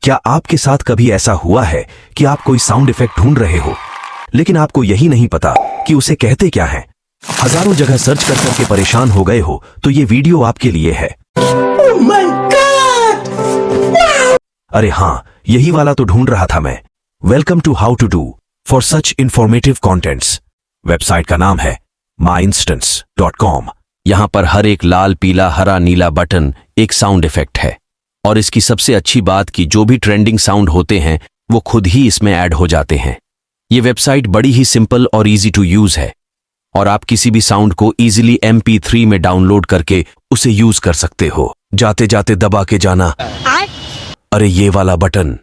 क्या आपके साथ कभी ऐसा हुआ है कि आप कोई साउंड इफेक्ट ढूंढ रहे हो, लेकिन आपको यही नहीं पता कि उसे कहते क्या है? हजारों जगह सर्च कर करके परेशान हो गए हो, तो ये वीडियो आपके लिए है। Oh my God! अरे हाँ, यही वाला तो ढूंढ रहा था मैं। Welcome to how to do for such informative contents. Website का नाम है myinstance.com। यहां पर हर एक लाल, पीला, हरा, नीला बटन एक साउंड इफेक्ट है, और इसकी सबसे अच्छी बात कि जो भी ट्रेंडिंग साउंड होते हैं वो खुद ही इसमें ऐड हो जाते हैं। ये वेबसाइट बड़ी ही सिंपल और इजी टू यूज है, और आप किसी भी साउंड को इजीली MP3 में डाउनलोड करके उसे यूज कर सकते हो। जाते जाते दबा के जाना अरे ये वाला बटन,